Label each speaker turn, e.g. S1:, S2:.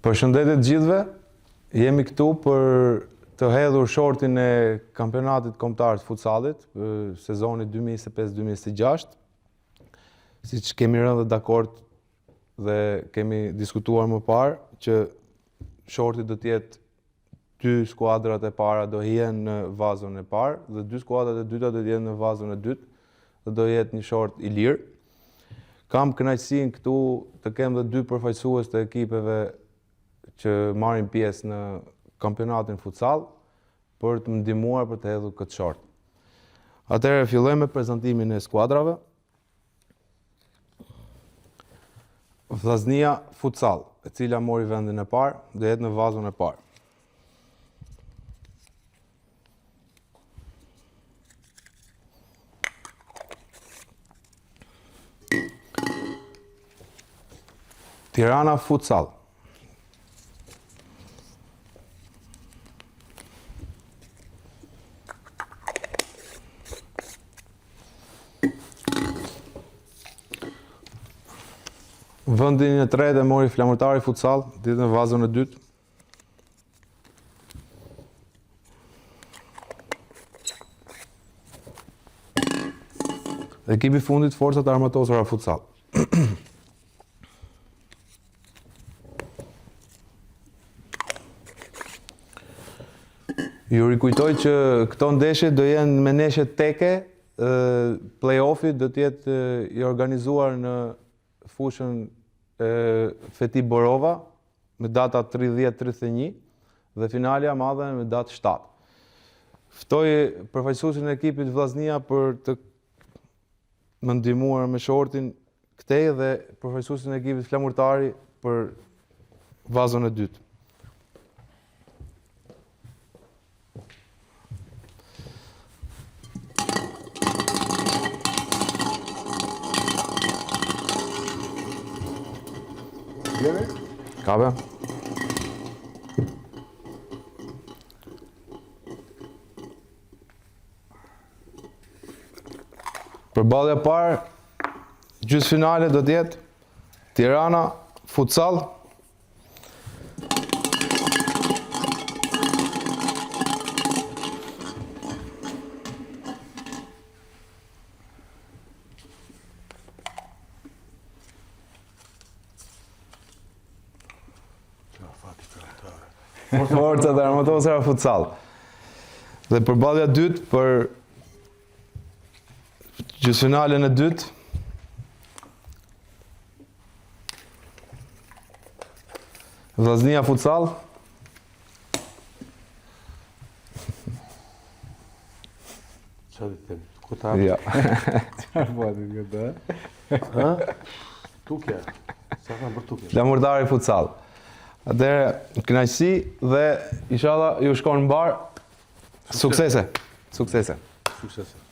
S1: Përshëndetje të gjithëve, jemi këtu për të hedhur shortin e kampionatit kombëtar të futsallit, sezonit 2025-2026. Siç kemi rënë dhe dakord dhe kemi diskutuar më parë që shorti do të jetë 2 skuadrat e para do hihen në vazën e parë dhe 2 skuadrat e dyta do të jenë në vazën e dytë dhe do jetë një short i lirë. Kam kënaqësinë këtu të kem dhe 2 përfaqësues të ekipeve që marrin pjesë në kampionatin futsal për të më ndihmuar për të hedhur këtë short. Atëherë fillojmë me prezantimin e skuadrave. Vllaznia Futsal, e cila mori vendin e parë, do jetë në vazën e parë. Tirana Futsal. Vendin e tretë e mori Flamurtari Futsal, ditë në vazën e dytë. Ekipi fundit Forcat Armatosura Futsal. Ju rikujtoj që këto ndeshje do jenë me neshje teke, play-offi do të jetë i organizuar në fushën Feti Borova me data 30-31 dhe finalja madhe me datë 7. Ftoj përfaqësuesin e ekipit Vllaznia për të më ndihmuar me shortin këtej dhe përfaqësuesin e ekipit Flamurtari për vazën e dytë. Kabe. Përballja e parë, gjysmëfinale do të jetë Tirana Futsal Forcat Armatosura Futsal. Dhe përballja e dytë për gjysmëfinalen e dytë Vllaznia Futsal
S2: Çfarë të them? Ku ta?
S1: Ja.
S2: Çfarë bëhet këtu? Ha? Tukja. Sa kanë për tukje?
S1: Flamurtari Futsal. Atëherë, kënaqësi dhe inshallah ju shkon mbar. Suksese. Suksese.
S2: Suksese.